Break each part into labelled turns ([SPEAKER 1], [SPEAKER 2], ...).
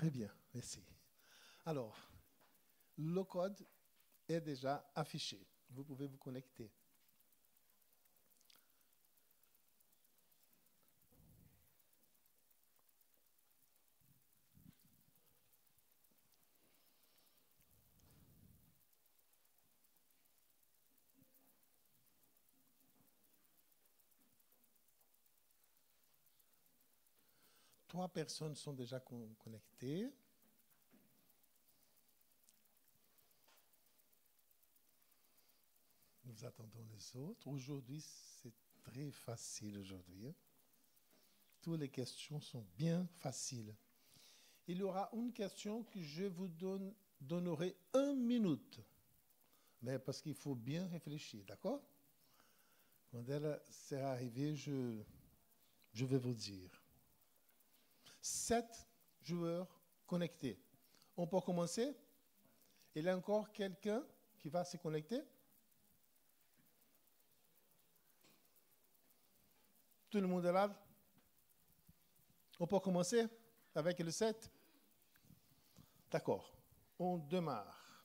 [SPEAKER 1] Très bien, merci. Alors, le code est déjà affiché. Vous pouvez vous connecter. Trois personnes sont déjà connectées. Nous attendons les autres. Aujourd'hui, c'est très facile aujourd'hui. Toutes les questions sont bien faciles. Il y aura une question que je vous donnerai 1 minute. Mais parce qu'il faut bien réfléchir, d'accord? Quand elle sera arrivée, je vais vous dire. 7 joueurs connectés. On peut commencer? Il y a encore quelqu'un qui va se connecter? Tout le monde est là? On peut commencer avec le 7? D'accord. On démarre.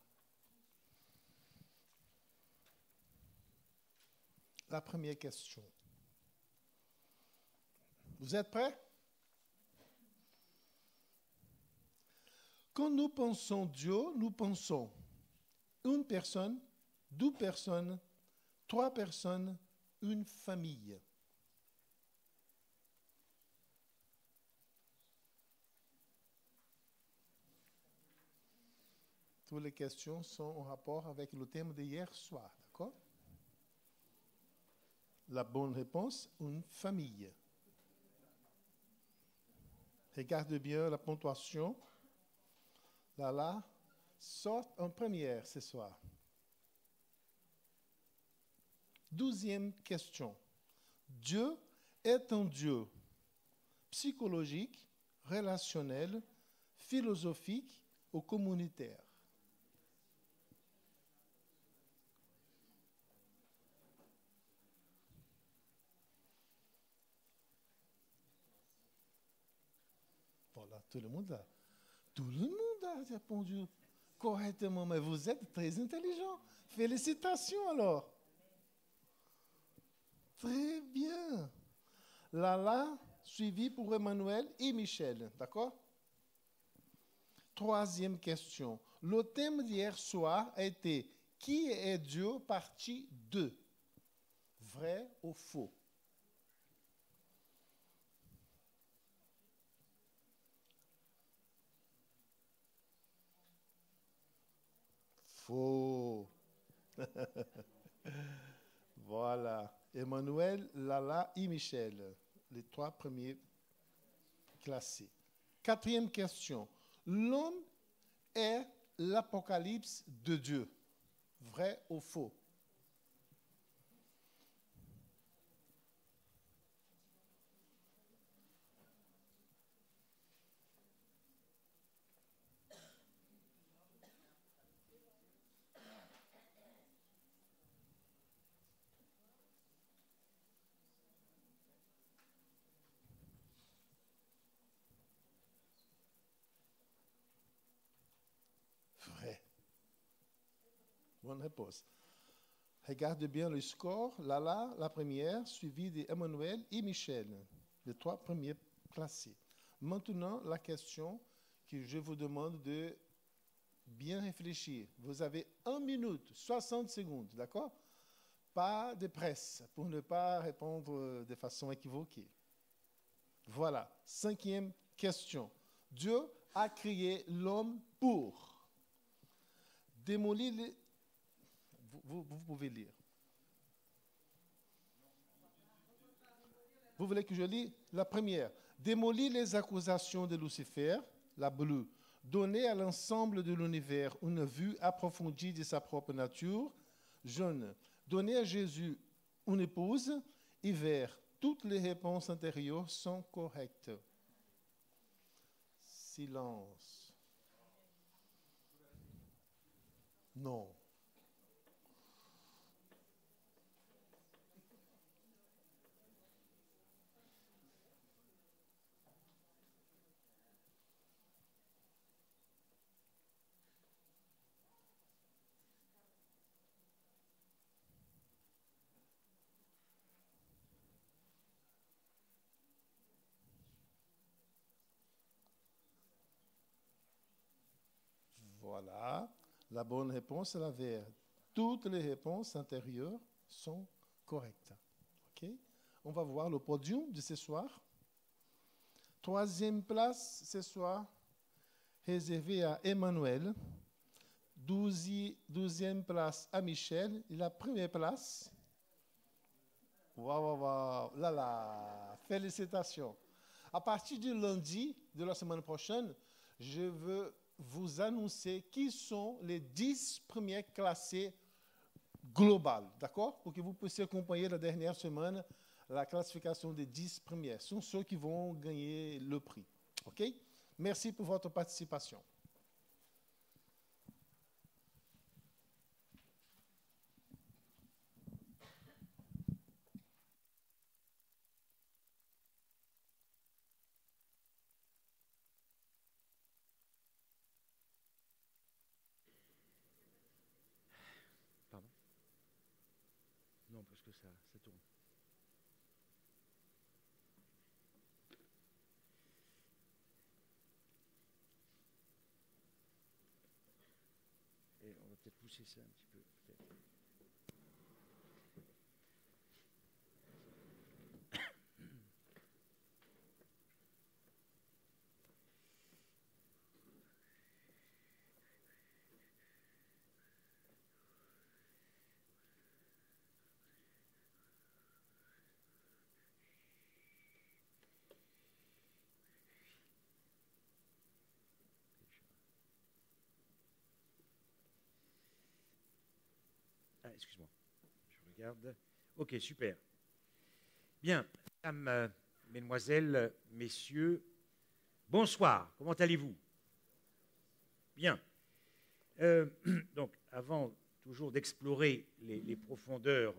[SPEAKER 1] La première question. Vous êtes prêts? Quand nous pensons Dieu, nous pensons une personne, 2 personnes, 3 personnes, une famille. Toutes les questions sont en rapport avec le thème d'hier soir, d'accord? La bonne réponse, une famille. Regarde bien la ponctuation. Là, sort en première ce soir. 12e question. Dieu est un Dieu psychologique, relationnel, philosophique ou communautaire? Voilà, tout le monde a répondu correctement, mais vous êtes très intelligent. Félicitations alors. Très bien. Lala, suivi pour Emmanuel et Michel, d'accord? 3e question. Le thème d'hier soir a été « Qui est Dieu ?» partie 2. Vrai ou faux? Faux. Voilà. Emmanuel, Lala et Michel, les 3 premiers classés. 4e question. L'homme est l'apocalypse de Dieu. Vrai ou faux? Vrai. Bonne réponse. Regarde bien le score. Lala, la première, suivie d'Emmanuel et Michel, les 3 premiers classés. Maintenant, la question que je vous demande de bien réfléchir. Vous avez 1 minute, 60 secondes, d'accord? Pas de presse pour ne pas répondre de façon équivoquée. Voilà, 5e question. Dieu a créé l'homme pour démolir les... Vous pouvez lire. Vous voulez que je lis la première? Démolir les accusations de Lucifer, la bleue. Donner à l'ensemble de l'univers une vue approfondie de sa propre nature, jaune. Donner à Jésus une épouse, et vert. Toutes les réponses antérieures sont correctes. Silence. Non. Voilà. La bonne réponse est la verte. Toutes les réponses antérieures sont correctes. OK? On va voir le podium de ce soir. Troisième place ce soir, réservée à Emmanuel. Douzième place à Michel. Et la première place, waouh, là là, félicitations. À partir du lundi de la semaine prochaine, je veux vous annoncer qui sont les 10 premiers classés globales, d'accord? Pour que vous puissiez accompagner la dernière semaine la classification des 10 premiers. Ce sont ceux qui vont gagner le prix, OK? Merci pour votre participation.
[SPEAKER 2] Pardon? Non, parce que ça tourne. Et on va peut-être pousser ça un petit peu, peut-être. Ah, excuse-moi, je regarde. Ok, super. Bien, mesdames, mesdemoiselles, messieurs, bonsoir, comment allez-vous? Bien. Donc, avant toujours d'explorer les profondeurs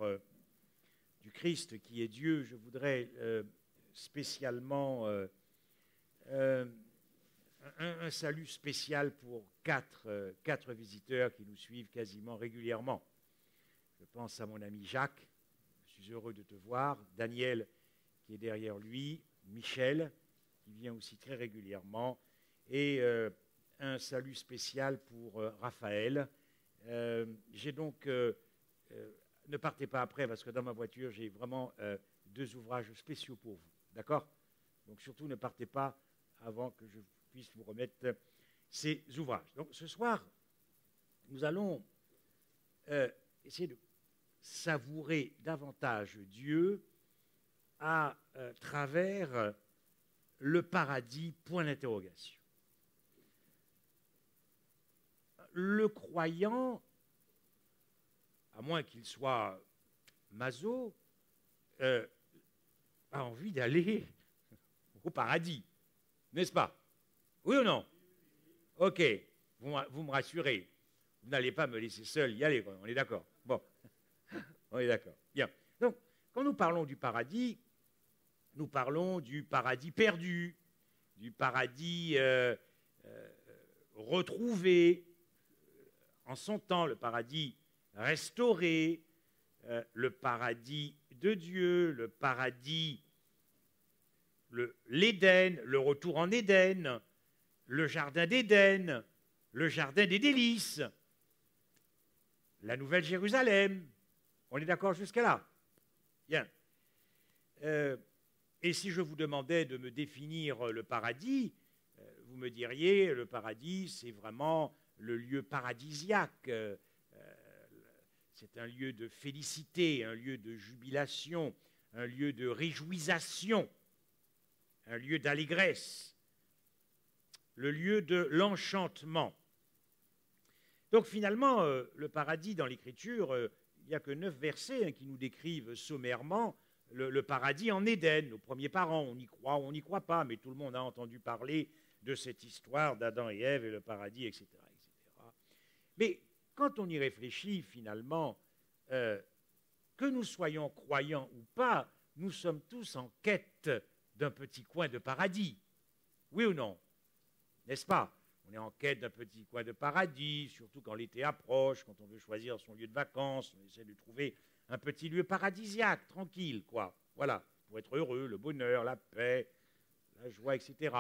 [SPEAKER 2] du Christ qui est Dieu, je voudrais spécialement un salut spécial pour quatre visiteurs qui nous suivent quasiment régulièrement. Je pense à mon ami Jacques, je suis heureux de te voir, Daniel qui est derrière lui, Michel qui vient aussi très régulièrement, et un salut spécial pour Raphaël. J'ai donc, ne partez pas après parce que dans ma voiture j'ai vraiment 2 ouvrages spéciaux pour vous, d'accord? Donc surtout ne partez pas avant que je puisse vous remettre ces ouvrages. Donc ce soir, nous allons essayer de savourer davantage Dieu à travers le paradis, point d'interrogation. Le croyant, à moins qu'il soit maso, a envie d'aller au paradis, n'est-ce pas? Oui ou non? Ok, vous me rassurez. Vous n'allez pas me laisser seul y aller, on est d'accord? Bon, on est d'accord. Bien. Donc, quand nous parlons du paradis, nous parlons du paradis perdu, du paradis retrouvé en son temps, le paradis restauré, le paradis de Dieu, le paradis, l'Éden, le retour en Éden, le jardin d'Éden, le jardin des délices, la Nouvelle Jérusalem. On est d'accord jusqu'à là? Bien. Et si je vous demandais de me définir le paradis, vous me diriez, le paradis, c'est vraiment le lieu paradisiaque. C'est un lieu de félicité, un lieu de jubilation, un lieu de réjouissation, un lieu d'allégresse, le lieu de l'enchantement. Donc finalement, le paradis dans l'Écriture, il n'y a que 9 versets qui nous décrivent sommairement le paradis en Éden, nos premiers parents. On y croit ou on n'y croit pas, mais tout le monde a entendu parler de cette histoire d'Adam et Ève et le paradis, etc., etc. Mais quand on y réfléchit, finalement, que nous soyons croyants ou pas, nous sommes tous en quête d'un petit coin de paradis. Oui ou non? N'est-ce pas? On est en quête d'un petit coin de paradis, surtout quand l'été approche, quand on veut choisir son lieu de vacances, on essaie de trouver un petit lieu paradisiaque, tranquille, quoi. Voilà, pour être heureux, le bonheur, la paix, la joie, etc.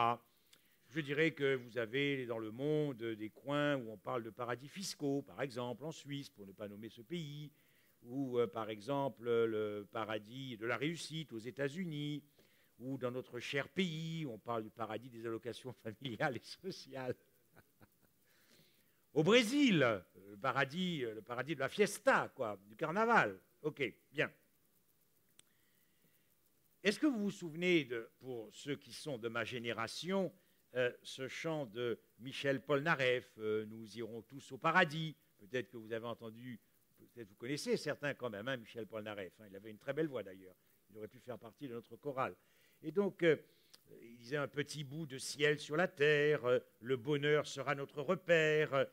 [SPEAKER 2] Je dirais que vous avez dans le monde des coins où on parle de paradis fiscaux, par exemple en Suisse, pour ne pas nommer ce pays, ou par exemple le paradis de la réussite aux États-Unis, ou dans notre cher pays, on parle du paradis des allocations familiales et sociales. Au Brésil, le paradis de la fiesta, quoi, du carnaval. Ok, bien. Est-ce que vous vous souvenez, pour ceux qui sont de ma génération, ce chant de Michel Polnareff, Nous irons tous au paradis? Peut-être que vous avez entendu, peut-être vous connaissez certains quand même, hein, Michel Polnareff. Hein, il avait une très belle voix d'ailleurs. Il aurait pu faire partie de notre chorale. Et donc, il disait un petit bout de ciel sur la terre, le bonheur sera notre repère,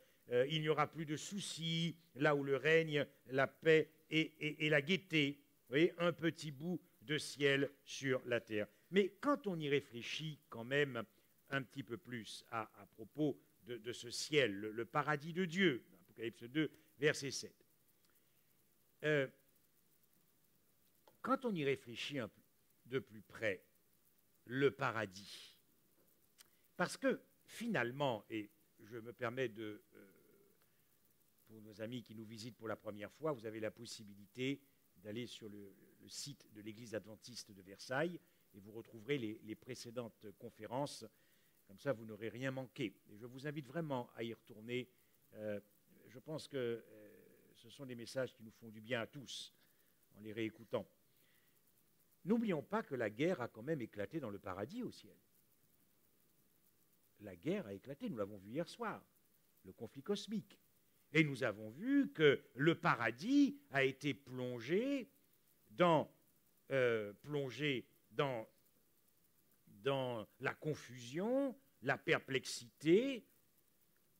[SPEAKER 2] il n'y aura plus de soucis, là où le règne la paix et la gaieté. Vous voyez, un petit bout de ciel sur la terre. Mais quand on y réfléchit quand même un petit peu plus à propos de ce ciel, le paradis de Dieu, Apocalypse 2, verset 7, quand on y réfléchit un peu de plus près, le paradis, parce que finalement, et je me permets pour nos amis qui nous visitent pour la première fois, vous avez la possibilité d'aller sur le site de l'Église adventiste de Versailles et vous retrouverez les précédentes conférences. Comme ça, vous n'aurez rien manqué. Et je vous invite vraiment à y retourner. Je pense que ce sont des messages qui nous font du bien à tous en les réécoutant. N'oublions pas que la guerre a quand même éclaté dans le paradis au ciel. La guerre a éclaté, nous l'avons vu hier soir, le conflit cosmique. Et nous avons vu que le paradis a été plongé dans la confusion, la perplexité.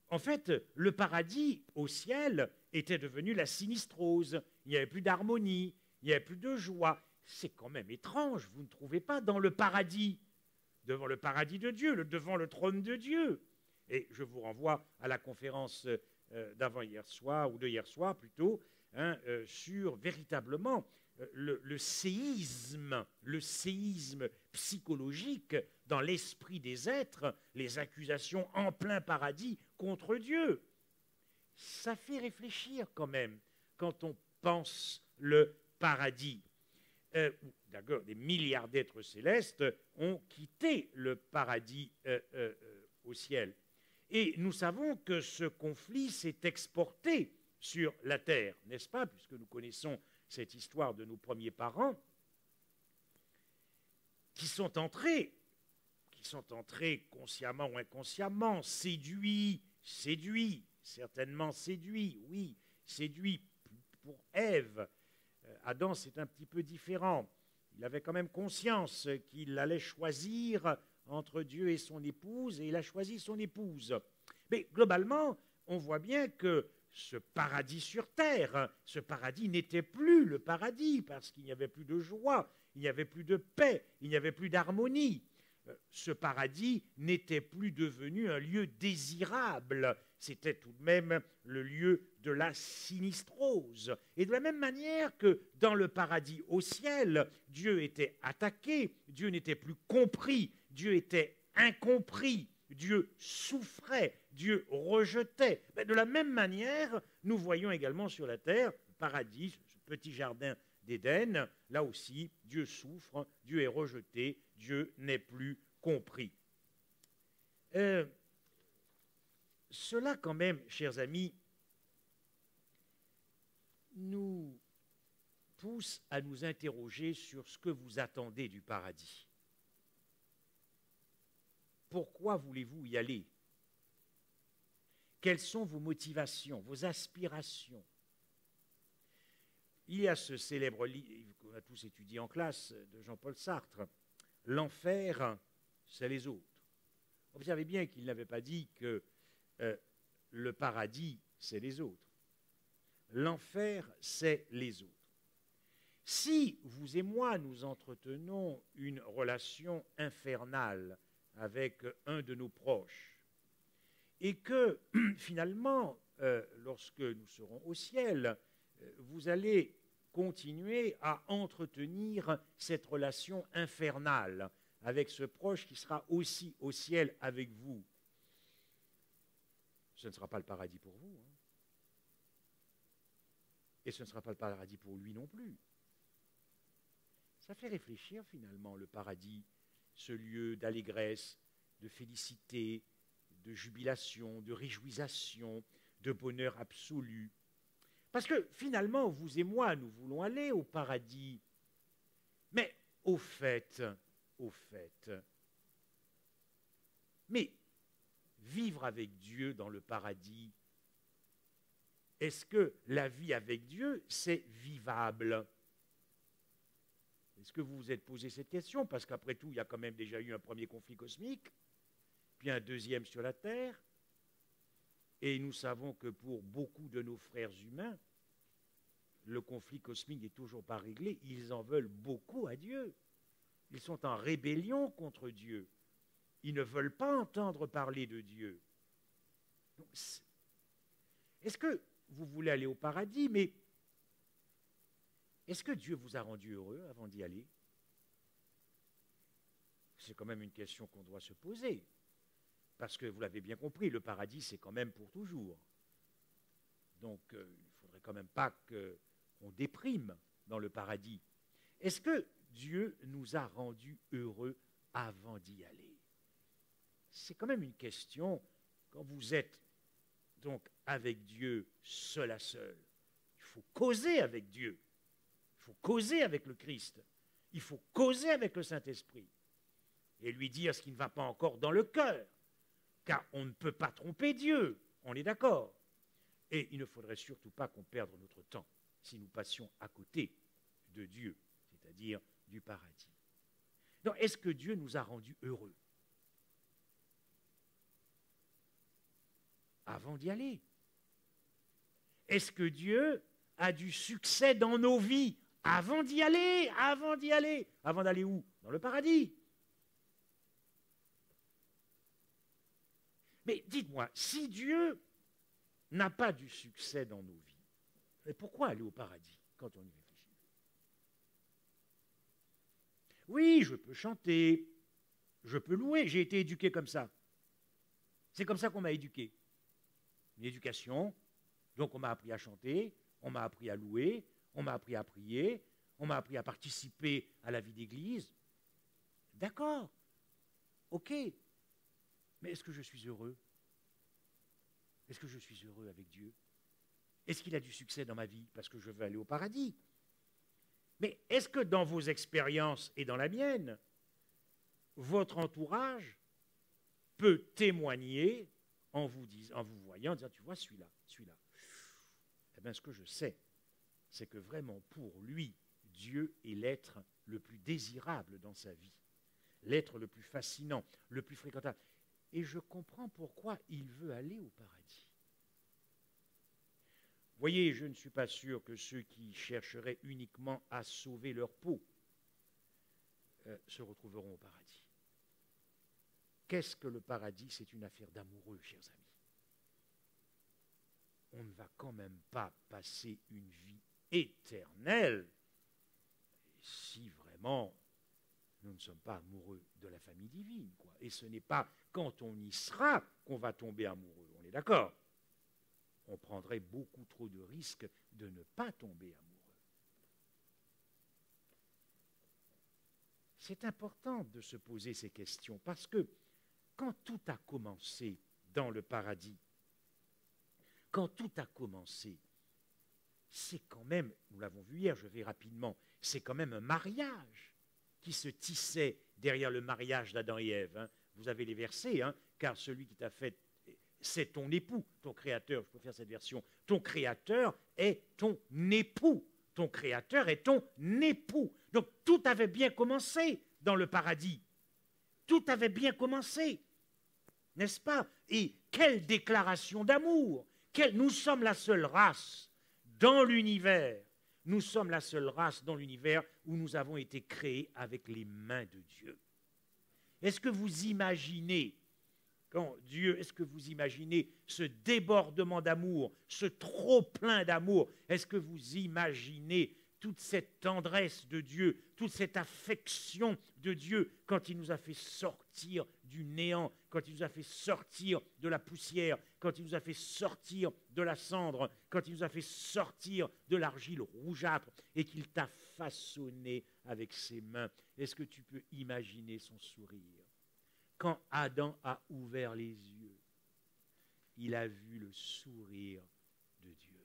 [SPEAKER 2] En fait, le paradis au ciel était devenu la sinistrose. Il n'y avait plus d'harmonie, il n'y avait plus de joie. C'est quand même étrange, vous ne trouvez pas, dans le paradis, devant le paradis de Dieu, devant le trône de Dieu. Et je vous renvoie à la conférence d'avant-hier soir, ou de hier soir plutôt, hein, sur véritablement le séisme psychologique dans l'esprit des êtres, les accusations en plein paradis contre Dieu. Ça fait réfléchir quand même quand on pense le paradis. D'accord, des milliards d'êtres célestes ont quitté le paradis au ciel. Et nous savons que ce conflit s'est exporté sur la terre, n'est-ce pas, puisque nous connaissons cette histoire de nos premiers parents qui sont entrés consciemment ou inconsciemment, séduits, certainement séduits, oui, séduits pour Ève. Adam, c'est un petit peu différent. Il avait quand même conscience qu'il allait choisir entre Dieu et son épouse, et il a choisi son épouse. Mais globalement, on voit bien que ce paradis sur terre, ce paradis n'était plus le paradis, parce qu'il n'y avait plus de joie, il n'y avait plus de paix, il n'y avait plus d'harmonie. Ce paradis n'était plus devenu un lieu désirable, c'était tout de même le lieu de la sinistrose. Et de la même manière que dans le paradis au ciel, Dieu était attaqué, Dieu n'était plus compris, Dieu était incompris, Dieu souffrait, Dieu rejetait. Mais de la même manière, nous voyons également sur la terre, le paradis, ce petit jardin d'Éden, là aussi, Dieu souffre, Dieu est rejeté, Dieu n'est plus compris. Cela quand même, chers amis, nous pousse à nous interroger sur ce que vous attendez du paradis. Pourquoi voulez-vous y aller? Quelles sont vos motivations, vos aspirations? Il y a ce célèbre livre qu'on a tous étudié en classe de Jean-Paul Sartre, « L'enfer, c'est les autres ». Observez bien qu'il n'avait pas dit que le paradis, c'est les autres. L'enfer, c'est les autres. Si vous et moi, nous entretenons une relation infernale avec un de nos proches, et que finalement, lorsque nous serons au ciel, vous allez continuer à entretenir cette relation infernale avec ce proche qui sera aussi au ciel avec vous, ce ne sera pas le paradis pour vous. Hein. Et ce ne sera pas le paradis pour lui non plus. Ça fait réfléchir finalement le paradis, ce lieu d'allégresse, de félicité, de jubilation, de réjouissance, de bonheur absolu. Parce que finalement, vous et moi, nous voulons aller au paradis. Mais au fait, mais vivre avec Dieu dans le paradis, est-ce que la vie avec Dieu, c'est vivable? Est-ce que vous vous êtes posé cette question? Parce qu'après tout, il y a quand même déjà eu un premier conflit cosmique, puis un deuxième sur la Terre, et nous savons que pour beaucoup de nos frères humains, le conflit cosmique n'est toujours pas réglé, ils en veulent beaucoup à Dieu. Ils sont en rébellion contre Dieu. Ils ne veulent pas entendre parler de Dieu. Donc, est-ce que vous voulez aller au paradis, mais est-ce que Dieu vous a rendu heureux avant d'y aller? C'est quand même une question qu'on doit se poser. Parce que vous l'avez bien compris, le paradis, c'est quand même pour toujours. Donc, il ne faudrait quand même pas qu'on déprime dans le paradis. Est-ce que Dieu nous a rendus heureux avant d'y aller? C'est quand même une question, quand vous êtes donc avec Dieu seul à seul, il faut causer avec Dieu, il faut causer avec le Christ, il faut causer avec le Saint-Esprit et lui dire ce qui ne va pas encore dans le cœur, car on ne peut pas tromper Dieu, on est d'accord. Et il ne faudrait surtout pas qu'on perde notre temps si nous passions à côté de Dieu, c'est-à-dire du paradis. Donc, est-ce que Dieu nous a rendus heureux avant d'y aller? Est-ce que Dieu a du succès dans nos vies avant d'y aller? Avant d'aller où? Dans le paradis. Mais dites-moi, si Dieu n'a pas du succès dans nos vies, mais pourquoi aller au paradis quand on y réfléchit? Oui, je peux chanter, je peux louer, j'ai été éduqué comme ça. C'est comme ça qu'on m'a éduqué. Une éducation, donc on m'a appris à chanter, on m'a appris à louer, on m'a appris à prier, on m'a appris à participer à la vie d'église. D'accord, ok, mais est-ce que je suis heureux? Est-ce que je suis heureux avec Dieu? Est-ce qu'il a du succès dans ma vie parce que je veux aller au paradis? Mais est-ce que dans vos expériences et dans la mienne, votre entourage peut témoigner en vous voyant, en disant, tu vois, celui-là. Eh bien, ce que je sais, c'est que vraiment, pour lui, Dieu est l'être le plus désirable dans sa vie, l'être le plus fascinant, le plus fréquentable. Et je comprends pourquoi il veut aller au paradis. Vous voyez, je ne suis pas sûr que ceux qui chercheraient uniquement à sauver leur peau se retrouveront au paradis. Qu'est-ce que le paradis? C'est une affaire d'amoureux, chers amis. On ne va quand même pas passer une vie éternelle si vraiment nous ne sommes pas amoureux de la famille divine, quoi. Et ce n'est pas quand on y sera qu'on va tomber amoureux, on est d'accord? On prendrait beaucoup trop de risques de ne pas tomber amoureux. C'est important de se poser ces questions parce que quand tout a commencé dans le paradis, quand tout a commencé, c'est quand même, nous l'avons vu hier, je vais rapidement, c'est quand même un mariage qui se tissait derrière le mariage d'Adam et Ève. Hein. Vous avez les versets, hein, car celui qui t'a fait, c'est ton époux, ton créateur, je peux faire cette version, ton créateur est ton époux, ton créateur est ton époux. Donc tout avait bien commencé dans le paradis, tout avait bien commencé, n'est-ce pas? Et quelle déclaration d'amour! Nous sommes la seule race dans l'univers. Nous sommes la seule race dans l'univers où nous avons été créés avec les mains de Dieu. Est-ce que vous imaginez, est-ce que vous imaginez ce débordement d'amour, ce trop-plein d'amour? Est-ce que vous imaginez toute cette tendresse de Dieu, toute cette affection de Dieu quand il nous a fait sortir du néant, quand il nous a fait sortir de la poussière, quand il nous a fait sortir de la cendre, quand il nous a fait sortir de l'argile rougeâtre et qu'il t'a façonné avec ses mains. Est-ce que tu peux imaginer son sourire? Quand Adam a ouvert les yeux, il a vu le sourire de Dieu.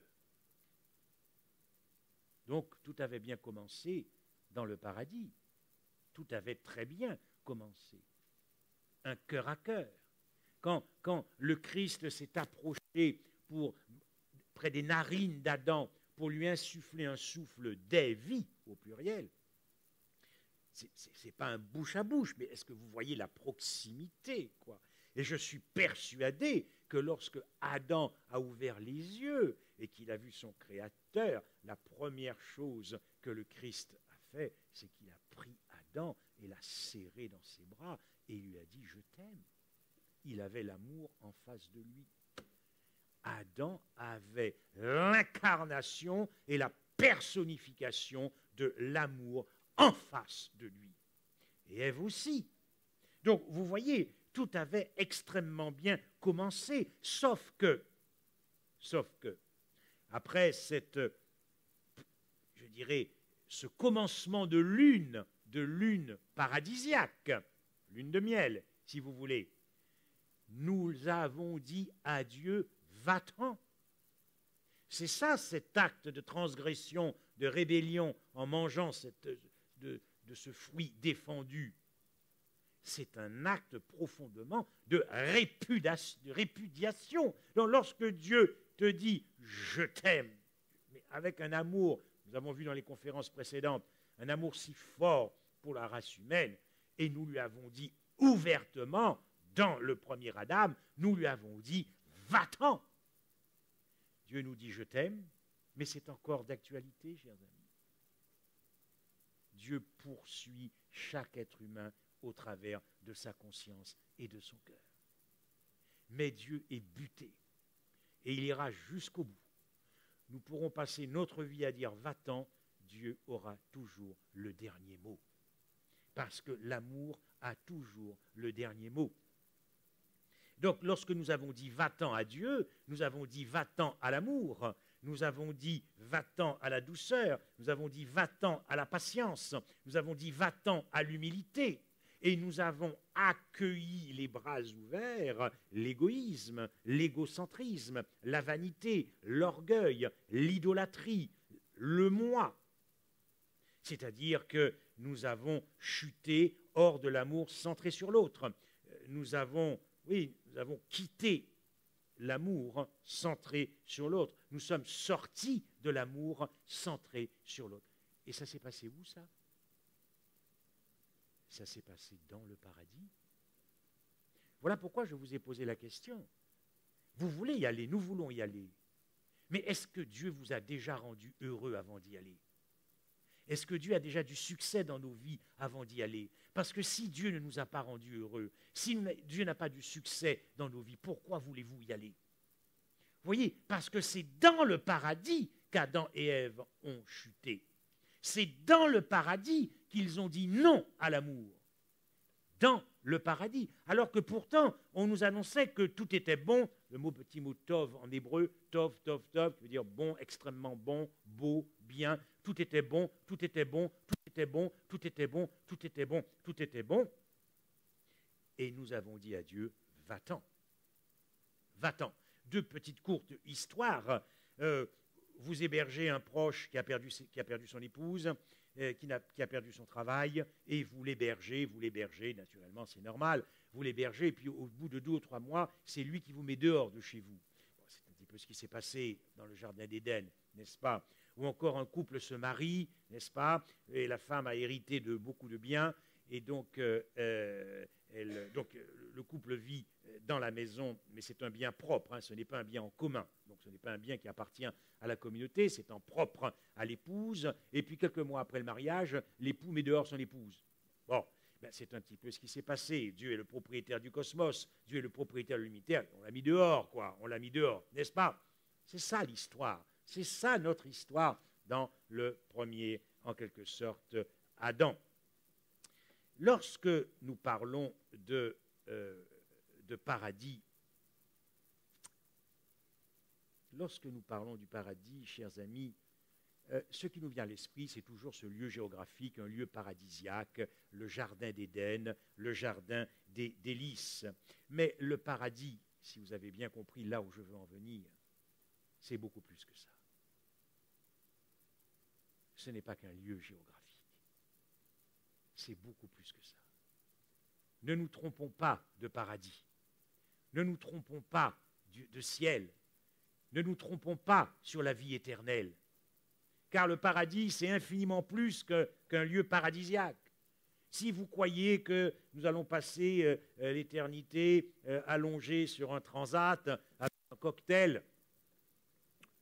[SPEAKER 2] Donc tout avait bien commencé dans le paradis. Tout avait très bien commencé. Un cœur à cœur. Quand le Christ s'est approché près des narines d'Adam pour lui insuffler un souffle des vies, au pluriel, ce n'est pas un bouche à bouche, mais est-ce que vous voyez la proximité, quoi? Et je suis persuadé que lorsque Adam a ouvert les yeux et qu'il a vu son Créateur, la première chose que le Christ a fait, c'est qu'il a pris Adam et l'a serré dans ses bras et il lui a dit « Je t'aime ». Il avait l'amour en face de lui. Adam avait l'incarnation et la personnification de l'amour en face de lui. Et Ève aussi. Donc, vous voyez, tout avait extrêmement bien commencé, sauf que, après je dirais, ce commencement de lune paradisiaque, lune de miel, si vous voulez, nous avons dit à Dieu, va-t'en. C'est ça, cet acte de transgression, de rébellion, en mangeant de ce fruit défendu. C'est un acte profondément de répudiation. Donc, lorsque Dieu te dit « je t'aime », mais avec un amour, nous avons vu dans les conférences précédentes, un amour si fort pour la race humaine, et nous lui avons dit ouvertement, dans le premier Adam, nous lui avons dit « va-t'en ». Dieu nous dit « je t'aime », mais c'est encore d'actualité, chers amis. Dieu poursuit chaque être humain au travers de sa conscience et de son cœur. Mais Dieu est buté et il ira jusqu'au bout. Nous pourrons passer notre vie à dire « va-t'en », Dieu aura toujours le dernier mot. Parce que l'amour a toujours le dernier mot. Donc, lorsque nous avons dit « va-t'en » à Dieu, nous avons dit « va-t'en » à l'amour, nous avons dit « va-t'en » à la douceur, nous avons dit « va-t'en » à la patience, nous avons dit « va-t'en » à l'humilité, et nous avons accueilli les bras ouverts l'égoïsme, l'égocentrisme, la vanité, l'orgueil, l'idolâtrie, le moi. C'est-à-dire que nous avons chuté hors de l'amour centré sur l'autre. Nous avons quitté l'amour centré sur l'autre. Nous sommes sortis de l'amour centré sur l'autre. Et ça s'est passé où, ça? Ça s'est passé dans le paradis. Voilà pourquoi je vous ai posé la question. Vous voulez y aller, nous voulons y aller. Mais est-ce que Dieu vous a déjà rendu heureux avant d'y aller? Est-ce que Dieu a déjà du succès dans nos vies avant d'y aller? Parce que si Dieu ne nous a pas rendus heureux, si Dieu n'a pas du succès dans nos vies, pourquoi voulez-vous y aller? Vous voyez, parce que c'est dans le paradis qu'Adam et Ève ont chuté. C'est dans le paradis qu'ils ont dit non à l'amour. Dans le paradis. Alors que pourtant, on nous annonçait que tout était bon. Le petit mot tov en hébreu, tov, tov, tov, qui veut dire bon, extrêmement bon, beau, bien. Tout était bon, tout était bon, tout était bon, tout était bon, tout était bon, tout était bon. Et nous avons dit à Dieu, va-t'en. Va-t'en. Deux petites courtes histoires. Vous hébergez un proche qui a perdu son épouse, qui a perdu son travail, et vous l'hébergez, naturellement, c'est normal, vous l'hébergez, et puis au bout de 2 ou 3 mois, c'est lui qui vous met dehors de chez vous. Bon, c'est un petit peu ce qui s'est passé dans le jardin d'Éden, n'est-ce pas? Ou encore un couple se marie, n'est-ce pas? Et la femme a hérité de beaucoup de biens, et donc, le couple vit dans la maison, mais c'est un bien propre, hein, ce n'est pas un bien en commun. Donc ce n'est pas un bien qui appartient à la communauté, c'est en propre à l'épouse. Et puis quelques mois après le mariage, l'époux met dehors son épouse. Bon, ben, c'est un petit peu ce qui s'est passé. Dieu est le propriétaire du cosmos, Dieu est le propriétaire de l'univers. On l'a mis dehors, quoi. On l'a mis dehors, n'est-ce pas? C'est ça l'histoire. C'est ça notre histoire dans le premier, en quelque sorte, Adam. Lorsque nous parlons de paradis, lorsque nous parlons du paradis, chers amis, ce qui nous vient à l'esprit, c'est toujours ce lieu géographique, un lieu paradisiaque, le jardin d'Éden, le jardin des délices. Mais le paradis, si vous avez bien compris là où je veux en venir, c'est beaucoup plus que ça. Ce n'est pas qu'un lieu géographique. C'est beaucoup plus que ça. Ne nous trompons pas de paradis. Ne nous trompons pas de ciel. Ne nous trompons pas sur la vie éternelle. Car le paradis, c'est infiniment plus qu'un lieu paradisiaque. Si vous croyez que nous allons passer l'éternité allongée sur un transat avec un cocktail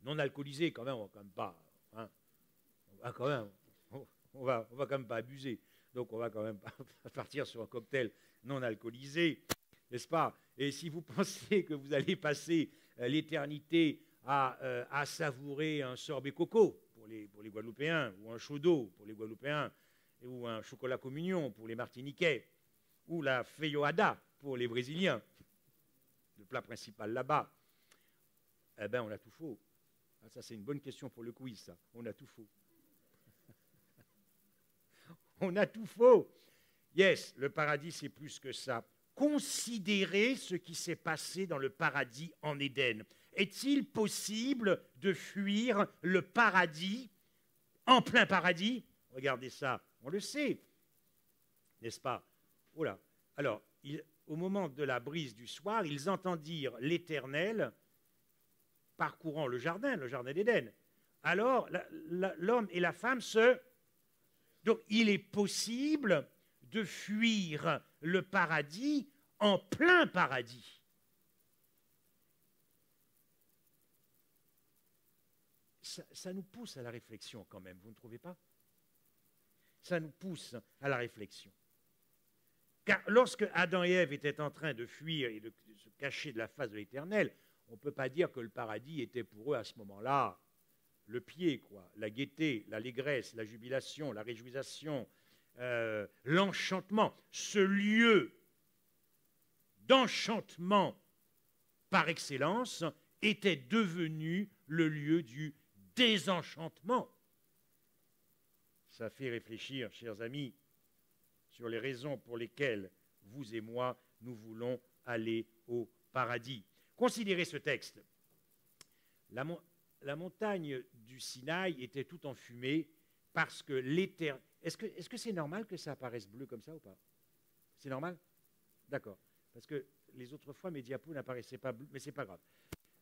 [SPEAKER 2] non alcoolisé, quand même, on va quand même pas, hein, on va quand même pas abuser. Donc on va quand même pas partir sur un cocktail non alcoolisé, n'est-ce pas? Et si vous pensez que vous allez passer l'éternité à savourer un sorbet coco pour les Guadeloupéens, ou un chaud d'eau pour les Guadeloupéens, ou un chocolat communion pour les Martiniquais, ou la feijoada pour les Brésiliens, le plat principal là-bas, eh bien, on a tout faux. Ah, ça, c'est une bonne question pour le quiz, ça. On a tout faux. On a tout faux. Yes, le paradis, c'est plus que ça. Considérez ce qui s'est passé dans le paradis en Éden. Est-il possible de fuir le paradis, en plein paradis? Regardez ça, on le sait, n'est-ce pas? Oh là. Alors, au moment de la brise du soir, ils entendirent l'Éternel parcourant le jardin d'Éden. Alors, l'homme et la femme se... Donc, il est possible de fuir le paradis en plein paradis. Ça nous pousse à la réflexion quand même, vous ne trouvez pas? Ça nous pousse à la réflexion. Car lorsque Adam et Ève étaient en train de fuir et de se cacher de la face de l'Éternel, on ne peut pas dire que le paradis était pour eux à ce moment-là le pied, quoi, la gaieté, l'allégresse, la jubilation, la réjouissation, l'enchantement. Ce lieu d'enchantement par excellence était devenu le lieu du désenchantement. Ça fait réfléchir, chers amis, sur les raisons pour lesquelles vous et moi, nous voulons aller au paradis. Considérez ce texte. La montagne du Sinaï était toute en fumée parce que l'Éternel... Est-ce que c'est normal que ça apparaisse bleu comme ça ou pas? C'est normal? D'accord. Parce que les autres fois, mes diapos n'apparaissaient pas bleu, mais ce n'est pas grave.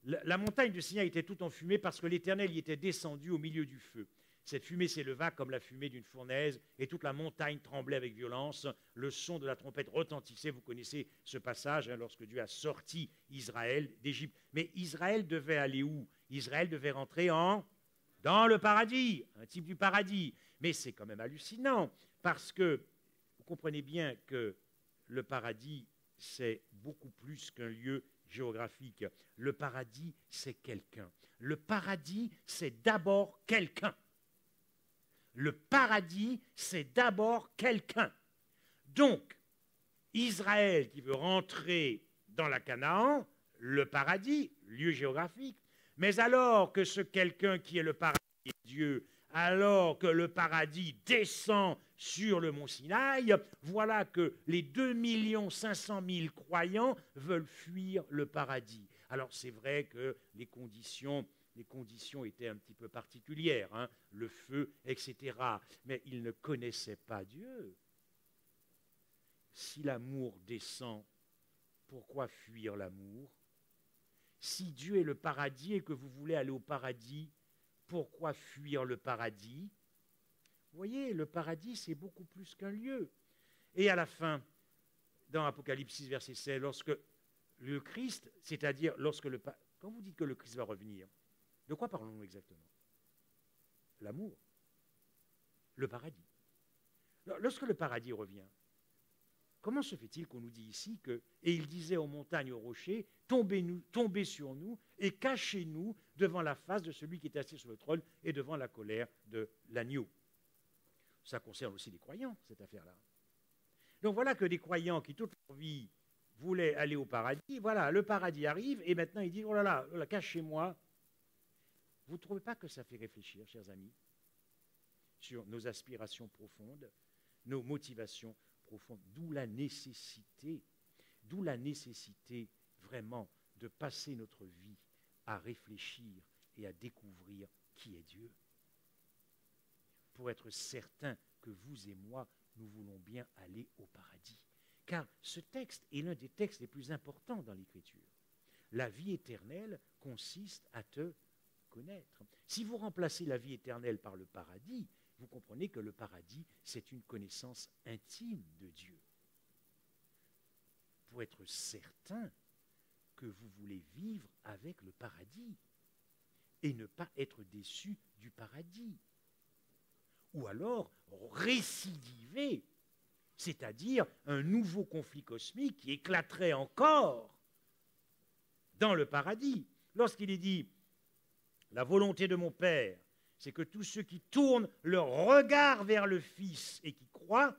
[SPEAKER 2] La montagne du Sinaï était toute en fumée parce que l'Éternel y était descendu au milieu du feu. Cette fumée s'éleva comme la fumée d'une fournaise et toute la montagne tremblait avec violence. Le son de la trompette retentissait. Vous connaissez ce passage, hein, lorsque Dieu a sorti Israël d'Égypte. Mais Israël devait aller où? Israël devait rentrer dans le paradis, un type du paradis. Mais c'est quand même hallucinant parce que vous comprenez bien que le paradis, c'est beaucoup plus qu'un lieu géographique. Le paradis, c'est quelqu'un. Le paradis, c'est d'abord quelqu'un. Le paradis, c'est d'abord quelqu'un. Donc, Israël qui veut rentrer dans la Canaan, le paradis, lieu géographique, mais alors que ce quelqu'un qui est le paradis est Dieu, alors que le paradis descend sur le mont Sinaï, voilà que les 2 500 000 croyants veulent fuir le paradis. Alors c'est vrai que les conditions étaient un petit peu particulières, hein, le feu, etc. Mais ils ne connaissaient pas Dieu. Si l'amour descend, pourquoi fuir l'amour? Si Dieu est le paradis et que vous voulez aller au paradis, pourquoi fuir le paradis? Vous voyez, le paradis, c'est beaucoup plus qu'un lieu. Et à la fin, dans Apocalypse 6, verset 16, lorsque le Christ, c'est-à-dire lorsque quand vous dites que le Christ va revenir, de quoi parlons-nous exactement? L'amour, le paradis. Lorsque le paradis revient, comment se fait-il qu'on nous dit ici que « Et il disait aux montagnes, aux rochers, tombez sur nous et cachez-nous devant la face de celui qui est assis sur le trône et devant la colère de l'agneau ». Ça concerne aussi les croyants, cette affaire-là. Donc voilà que des croyants qui toute leur vie voulaient aller au paradis, voilà, le paradis arrive et maintenant ils disent « Oh là là, cachez-moi ». Vous ne trouvez pas que ça fait réfléchir, chers amis, sur nos aspirations profondes, nos motivations profondes, d'où la nécessité vraiment de passer notre vie à réfléchir et à découvrir qui est Dieu, pour être certain que vous et moi, nous voulons bien aller au paradis. Car ce texte est l'un des textes les plus importants dans l'Écriture. La vie éternelle consiste à te connaître. Si vous remplacez la vie éternelle par le paradis, vous comprenez que le paradis, c'est une connaissance intime de Dieu. Pour être certain que vous voulez vivre avec le paradis et ne pas être déçu du paradis. Ou alors récidiver, c'est-à-dire un nouveau conflit cosmique qui éclaterait encore dans le paradis. Lorsqu'il est dit « La volonté de mon Père, c'est que tous ceux qui tournent leur regard vers le Fils et qui croient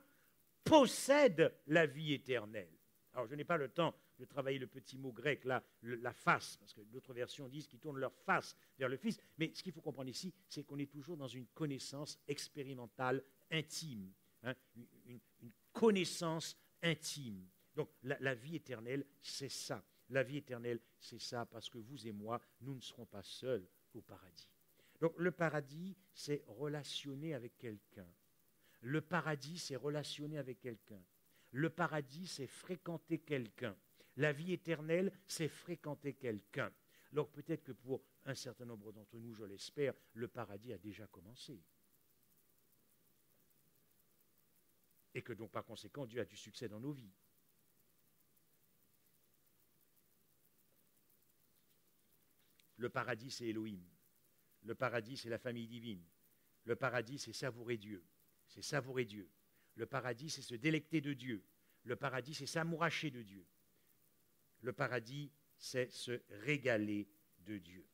[SPEAKER 2] possèdent la vie éternelle. » Alors, je n'ai pas le temps de travailler le petit mot grec, là, la face, parce que d'autres versions disent qu'ils tournent leur face vers le Fils. Mais ce qu'il faut comprendre ici, c'est qu'on est toujours dans une connaissance expérimentale intime, hein, une connaissance intime. Donc, la vie éternelle, c'est ça. La vie éternelle, c'est ça, parce que vous et moi, nous ne serons pas seuls au paradis. Donc, le paradis, c'est relationner avec quelqu'un. Le paradis, c'est relationner avec quelqu'un. Le paradis, c'est fréquenter quelqu'un. La vie éternelle, c'est fréquenter quelqu'un. Alors peut-être que pour un certain nombre d'entre nous, je l'espère, le paradis a déjà commencé. Et que donc par conséquent, Dieu a du succès dans nos vies. Le paradis, c'est Elohim. Le paradis, c'est la famille divine. Le paradis, c'est savourer Dieu. C'est savourer Dieu. Le paradis, c'est se délecter de Dieu. Le paradis, c'est s'amouracher de Dieu. Le paradis, c'est se régaler de Dieu.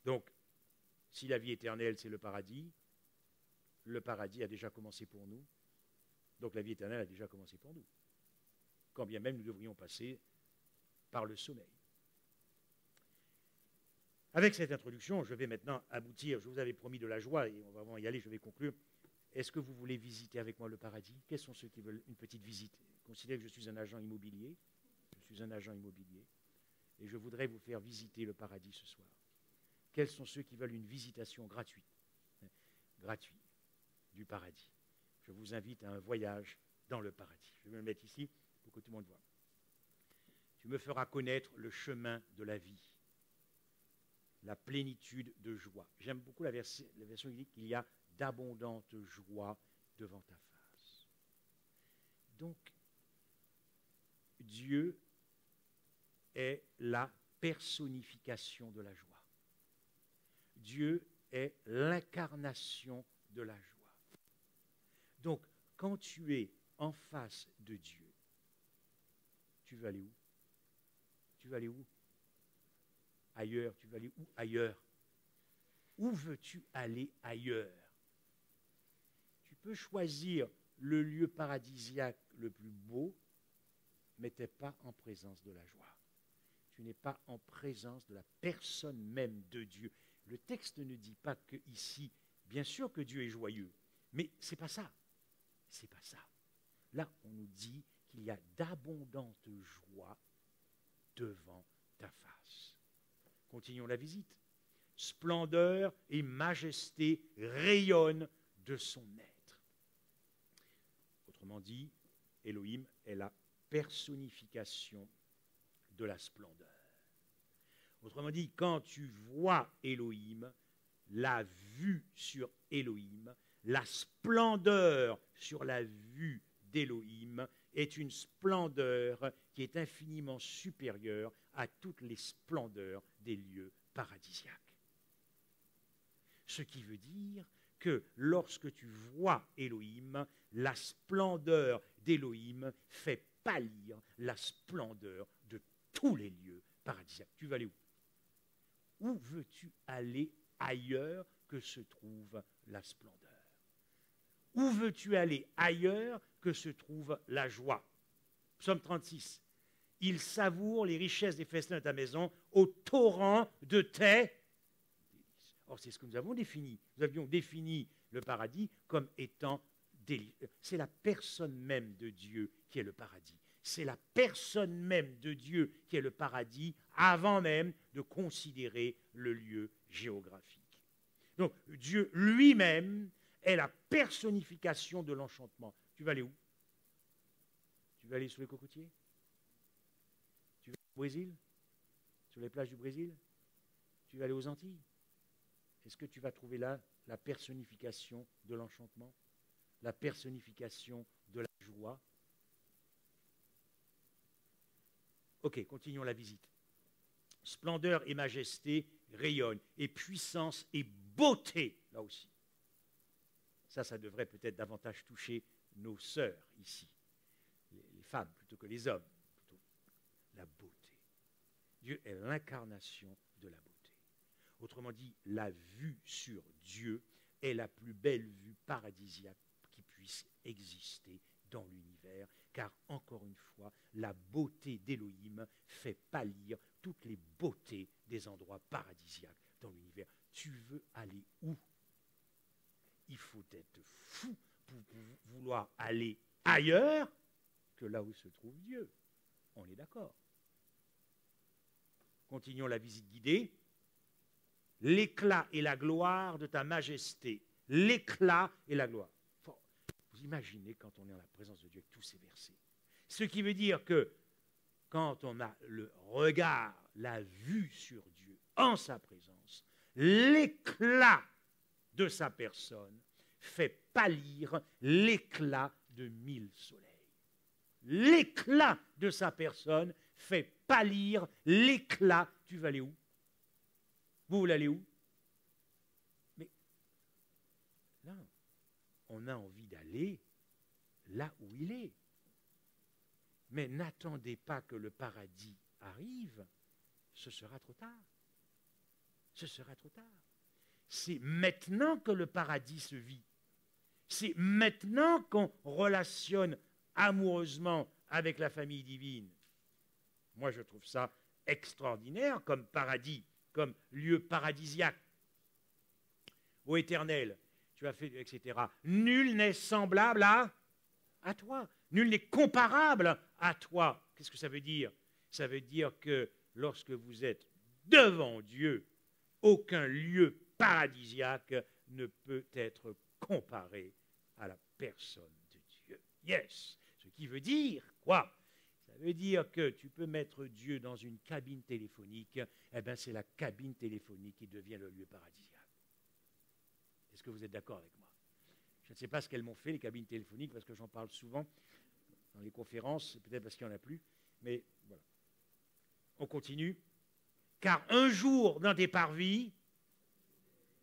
[SPEAKER 2] Donc, si la vie éternelle, c'est le paradis a déjà commencé pour nous. Donc la vie éternelle a déjà commencé pour nous. Quand bien même nous devrions passer par le sommeil. Avec cette introduction, je vais maintenant aboutir. Je vous avais promis de la joie et on va vraiment y aller, je vais conclure. Est-ce que vous voulez visiter avec moi le paradis? Quels sont ceux qui veulent une petite visite? Considérez que je suis un agent immobilier. Je suis un agent immobilier. Et je voudrais vous faire visiter le paradis ce soir. Quels sont ceux qui veulent une visitation gratuite? Gratuite du paradis. Je vous invite à un voyage dans le paradis. Je vais me mettre ici pour que tout le monde voit. Tu me feras connaître le chemin de la vie. La plénitude de joie. J'aime beaucoup la version qui dit qu'il y a d'abondantes joies devant ta face. Donc, Dieu est la personnification de la joie. Dieu est l'incarnation de la joie. Donc, quand tu es en face de Dieu, tu veux aller où? Tu veux aller où? Ailleurs. Tu veux aller où? Ailleurs. Où veux-tu aller ailleurs? Tu peux choisir le lieu paradisiaque le plus beau, mais tu n'es pas en présence de la joie. Tu n'es pas en présence de la personne même de Dieu. Le texte ne dit pas que ici, bien sûr que Dieu est joyeux, mais ce n'est pas ça. C'est pas ça. Là, on nous dit qu'il y a d'abondantes joies devant ta face. Continuons la visite. Splendeur et majesté rayonnent de son être. Autrement dit, Elohim est la personnification de la splendeur. Autrement dit, quand tu vois Elohim, la vue sur Elohim, la splendeur sur la vue d'Elohim est une splendeur qui est infiniment supérieure à toutes les splendeurs des lieux paradisiaques. Ce qui veut dire que lorsque tu vois Élohim, la splendeur d'Élohim fait pâlir la splendeur de tous les lieux paradisiaques. Tu vas aller où? Où veux-tu aller ailleurs que se trouve la splendeur? Où veux-tu aller ailleurs que se trouve la joie? Psaume 36. Il savoure les richesses des festins de ta maison au torrent de tes délices. Or, c'est ce que nous avons défini. Nous avions défini le paradis comme étant délicieux. C'est la personne même de Dieu qui est le paradis. C'est la personne même de Dieu qui est le paradis avant même de considérer le lieu géographique. Donc, Dieu lui-même est la personnification de l'enchantement. Tu vas aller où? Tu vas aller sur les cocotiers? Tu vas aller au Brésil? Sur les plages du Brésil? Tu vas aller aux Antilles? Est-ce que tu vas trouver là la personnification de l'enchantement? La personnification de la joie? Ok, continuons la visite. Splendeur et majesté rayonnent, et puissance et beauté, là aussi. Ça devrait peut-être davantage toucher nos sœurs ici, les femmes plutôt que les hommes. Plutôt. La beauté. Dieu est l'incarnation de la beauté. Autrement dit, la vue sur Dieu est la plus belle vue paradisiaque qui puisse exister dans l'univers, car encore une fois, la beauté d'Élohim fait pâlir toutes les beautés des endroits paradisiaques dans l'univers. Tu veux aller où? Il faut être fou pour vouloir aller ailleurs que là où se trouve Dieu. On est d'accord. Continuons la visite guidée. L'éclat et la gloire de ta majesté. L'éclat et la gloire. Vous imaginez quand on est en la présence de Dieu avec tous ces versets. Ce qui veut dire que quand on a le regard, la vue sur Dieu en sa présence, l'éclat de sa personne fait pâlir l'éclat de 1000 soleils. L'éclat de sa personne fait pâlir l'éclat. Tu vas aller où? Vous voulez aller où? Mais non, on a envie d'aller là où il est. Mais n'attendez pas que le paradis arrive, ce sera trop tard. Ce sera trop tard. C'est maintenant que le paradis se vit. C'est maintenant qu'on relationne amoureusement avec la famille divine. Moi, je trouve ça extraordinaire comme paradis, comme lieu paradisiaque. Ô Éternel, tu as fait, etc. Nul n'est semblable à toi. Nul n'est comparable à toi. Qu'est-ce que ça veut dire? Ça veut dire que lorsque vous êtes devant Dieu, aucun lieu paradisiaque ne peut être comparé à la personne de Dieu. Yes! Ce qui veut dire quoi? Ça veut dire que tu peux mettre Dieu dans une cabine téléphonique, eh bien c'est la cabine téléphonique qui devient le lieu paradisiaque. Est-ce que vous êtes d'accord avec moi? Je ne sais pas ce qu'elles m'ont fait, les cabines téléphoniques, parce que j'en parle souvent dans les conférences, peut-être parce qu'il n'y en a plus, mais voilà. On continue. Car un jour dans tes parvis,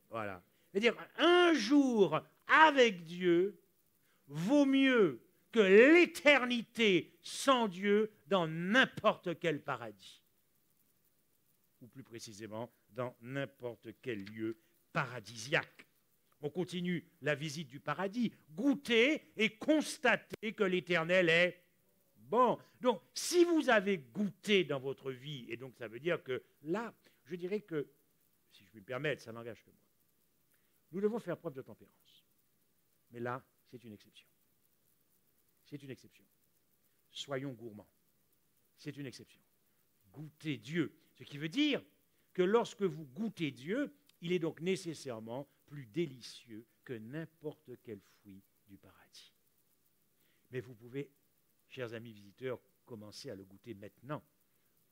[SPEAKER 2] voilà, c'est-à-dire un jour avec Dieu vaut mieux que l'éternité sans Dieu dans n'importe quel paradis. Ou plus précisément, dans n'importe quel lieu paradisiaque. On continue la visite du paradis. Goûter et constater que l'Éternel est bon. Donc, si vous avez goûté dans votre vie, et donc ça veut dire que là, je dirais que, si je puis me permettre, ça n'engage que moi, nous devons faire preuve de tempérance. Mais là, c'est une exception. C'est une exception. Soyons gourmands. C'est une exception. Goûtez Dieu. Ce qui veut dire que lorsque vous goûtez Dieu, il est donc nécessairement plus délicieux que n'importe quel fruit du paradis. Mais vous pouvez, chers amis visiteurs, commencer à le goûter maintenant,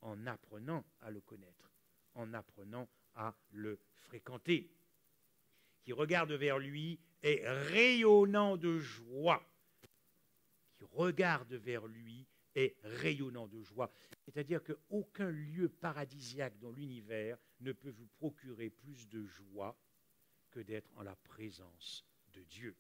[SPEAKER 2] en apprenant à le connaître, en apprenant à le fréquenter. Qui regarde vers lui est rayonnant de joie. Qui regarde vers lui est rayonnant de joie. C'est-à-dire qu'aucun lieu paradisiaque dans l'univers ne peut vous procurer plus de joie que d'être en la présence de Dieu.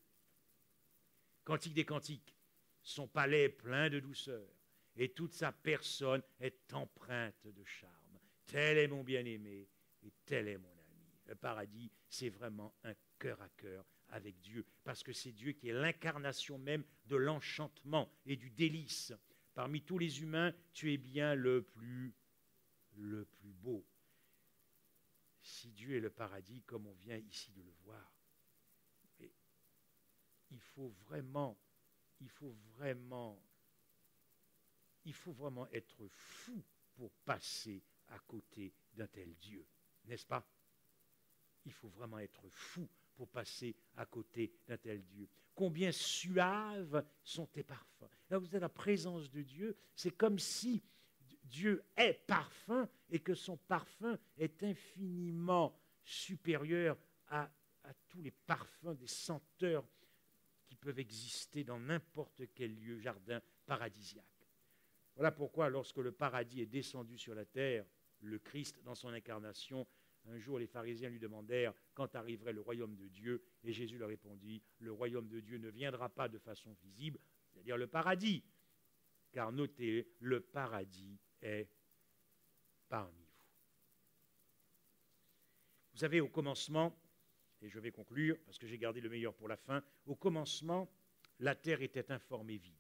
[SPEAKER 2] Cantique des cantiques, son palais est plein de douceur et toute sa personne est empreinte de charme. Tel est mon bien-aimé et tel est mon ami. Le paradis, c'est vraiment un cœur à cœur avec Dieu, parce que c'est Dieu qui est l'incarnation même de l'enchantement et du délice. Parmi tous les humains, tu es bien le plus beau. Si Dieu est le paradis, comme on vient ici de le voir, il faut vraiment être fou pour passer à côté d'un tel Dieu, n'est-ce pas? Il faut vraiment être fou pour passer à côté d'un tel Dieu. Combien suaves sont tes parfums. Là, vous êtes à la présence de Dieu, c'est comme si Dieu est parfum et que son parfum est infiniment supérieur à tous les parfums, des senteurs qui peuvent exister dans n'importe quel lieu, jardin paradisiaque. Voilà pourquoi, lorsque le paradis est descendu sur la terre, le Christ, dans son incarnation, un jour les pharisiens lui demandèrent quand arriverait le royaume de Dieu, et Jésus leur répondit, le royaume de Dieu ne viendra pas de façon visible, c'est-à-dire le paradis, car notez, le paradis est parmi vous. Vous savez, au commencement, et je vais conclure, parce que j'ai gardé le meilleur pour la fin, au commencement, la terre était informe et vide.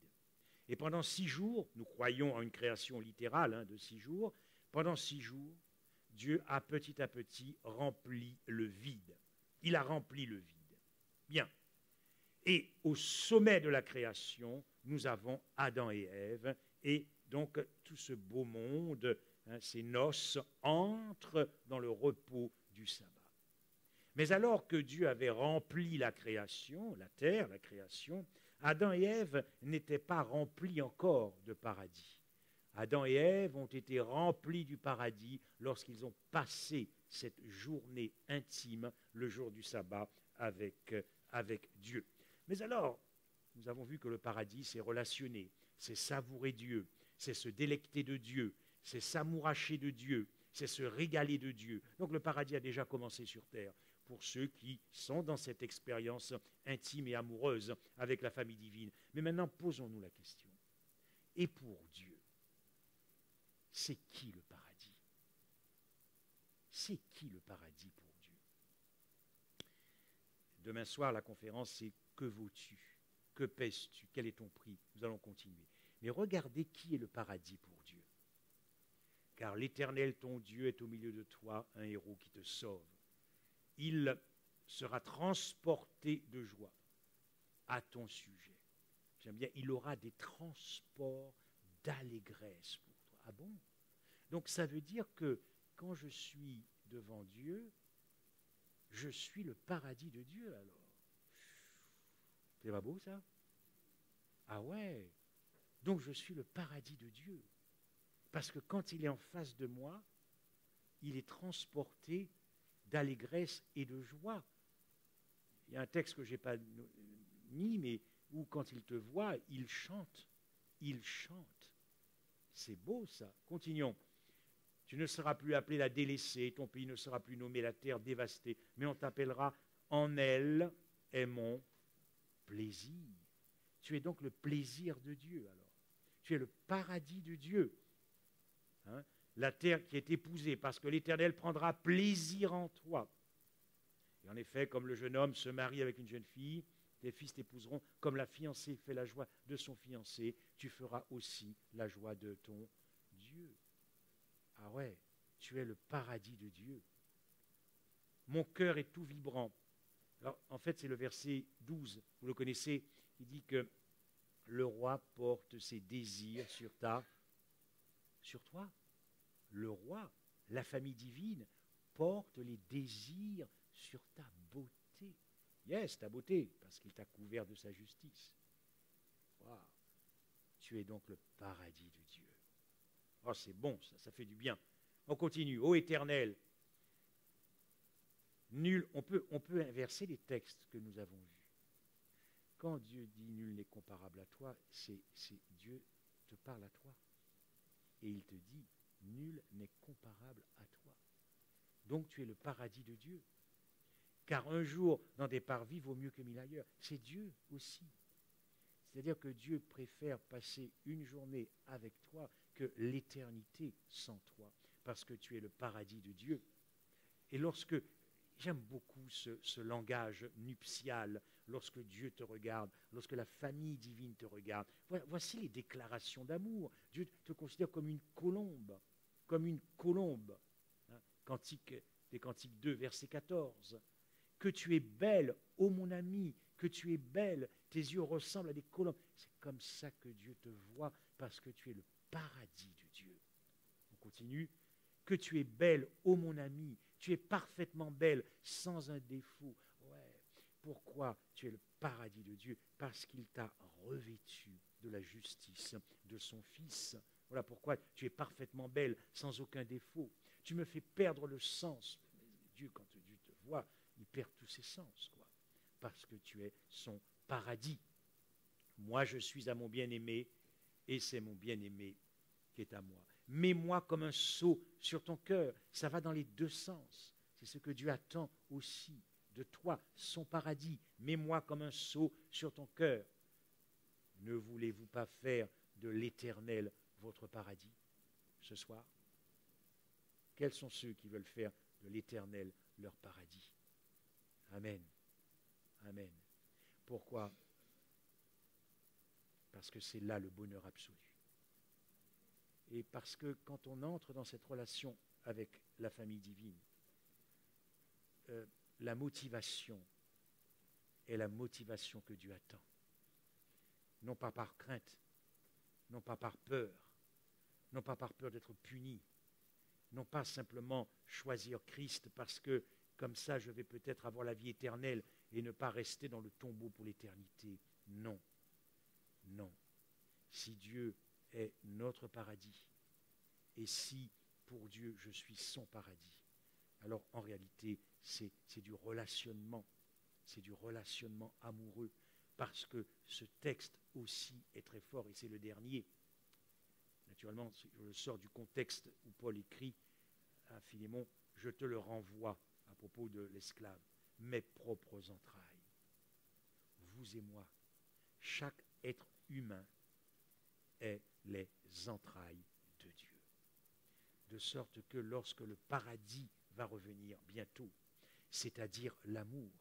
[SPEAKER 2] Et pendant 6 jours, nous croyons en une création littérale de 6 jours, pendant 6 jours, Dieu a petit à petit rempli le vide. Il a rempli le vide. Bien. Et au sommet de la création, nous avons Adam et Ève, et donc tout ce beau monde, ces noces, entrent dans le repos du sabbat. Mais alors que Dieu avait rempli la création, la terre, la création, Adam et Ève n'étaient pas remplis encore de paradis. Adam et Ève ont été remplis du paradis lorsqu'ils ont passé cette journée intime, le jour du sabbat, avec Dieu. Mais alors, nous avons vu que le paradis, c'est relationner, c'est savourer Dieu, c'est se délecter de Dieu, c'est s'amouracher de Dieu, c'est se régaler de Dieu. Donc le paradis a déjà commencé sur terre pour ceux qui sont dans cette expérience intime et amoureuse avec la famille divine. Mais maintenant, posons-nous la question. Et pour Dieu, c'est qui le paradis? C'est qui le paradis pour Dieu? Demain soir, la conférence, c'est « Que vaux-tu? Que pèses-tu? Quel est ton prix ?» Nous allons continuer. Mais regardez qui est le paradis pour Dieu. Car l'Éternel, ton Dieu, est au milieu de toi, un héros qui te sauve. Il sera transporté de joie à ton sujet. J'aime bien, il aura des transports d'allégresse pour toi. Ah bon? Donc ça veut dire que quand je suis devant Dieu, je suis le paradis de Dieu alors. C'est pas beau ça? Ah ouais. Donc je suis le paradis de Dieu. Parce que quand il est en face de moi, il est transporté d'allégresse et de joie. Il y a un texte que je n'ai pas mis, mais où quand il te voit, il chante. Il chante. C'est beau ça. Continuons. Tu ne seras plus appelé la délaissée, ton pays ne sera plus nommé la terre dévastée, mais on t'appellera en elle est mon plaisir. Tu es donc le plaisir de Dieu alors. Tu es le paradis de Dieu. Hein? La terre qui est épousée, parce que l'Éternel prendra plaisir en toi. Et en effet, comme le jeune homme se marie avec une jeune fille, tes fils t'épouseront, comme la fiancée fait la joie de son fiancé, tu feras aussi la joie de ton Dieu. Ah ouais, tu es le paradis de Dieu. Mon cœur est tout vibrant. Alors, en fait, c'est le verset 12, vous le connaissez, il dit que le roi porte ses désirs sur toi. Le roi, la famille divine, porte les désirs sur ta beauté. Yes, ta beauté, parce qu'il t'a couvert de sa justice. Wow. Tu es donc le paradis de Dieu. Oh, c'est bon, ça fait du bien. On continue. Ô Éternel, nul, on peut inverser les textes que nous avons vus. Quand Dieu dit nul n'est comparable à toi, c'est Dieu te parle à toi. Et il te dit nul n'est comparable à toi. Donc tu es le paradis de Dieu. car un jour dans des parvis vaut mieux que 1000 ailleurs. C'est Dieu aussi. C'est-à-dire que Dieu préfère passer une journée avec toi que l'éternité sans toi, parce que tu es le paradis de Dieu. Et lorsque, j'aime beaucoup ce langage nuptial, lorsque Dieu te regarde, lorsque la famille divine te regarde, voici les déclarations d'amour. Dieu te considère comme une colombe, comme une colombe. Hein, des Cantiques 2, verset 14. Que tu es belle, ô mon ami, que tu es belle, tes yeux ressemblent à des colombes. C'est comme ça que Dieu te voit, parce que tu es le paradis de Dieu. On continue. Que tu es belle, ô mon ami, tu es parfaitement belle, sans un défaut. Ouais. Pourquoi tu es le paradis de Dieu? Parce qu'il t'a revêtu de la justice de son Fils. Voilà pourquoi tu es parfaitement belle, sans aucun défaut. Tu me fais perdre le sens. Dieu, quand Dieu te voit, il perd tous ses sens, quoi. Parce que tu es son paradis. Moi, je suis à mon bien-aimé, et c'est mon bien-aimé qui est à moi. Mets-moi comme un sceau sur ton cœur. Ça va dans les deux sens. C'est ce que Dieu attend aussi de toi, son paradis. Mets-moi comme un sceau sur ton cœur. Ne voulez-vous pas faire de l'Éternel votre paradis ce soir? Quels sont ceux qui veulent faire de l'Éternel leur paradis? Amen. Amen. Pourquoi? Parce que c'est là le bonheur absolu. Et parce que quand on entre dans cette relation avec la famille divine, la motivation est la motivation que Dieu attend. Non pas par crainte, non pas par peur, non pas par peur d'être puni, non pas simplement choisir Christ parce que comme ça je vais peut-être avoir la vie éternelle et ne pas rester dans le tombeau pour l'éternité. Non, non. Si Dieu est notre paradis, et si pour Dieu je suis son paradis, alors en réalité c'est du relationnement amoureux, parce que ce texte aussi est très fort, et c'est le dernier. Naturellement, je le sors du contexte où Paul écrit à Philémon, je te le renvoie à propos de l'esclave, mes propres entrailles, vous et moi, chaque être humain est les entrailles de Dieu. De sorte que lorsque le paradis va revenir bientôt, c'est-à-dire l'amour,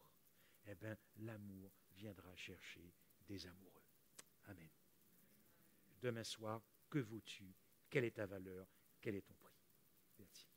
[SPEAKER 2] eh bien l'amour viendra chercher des amoureux. Amen. Demain soir, que vaux-tu? Quelle est ta valeur? Quel est ton prix? Merci.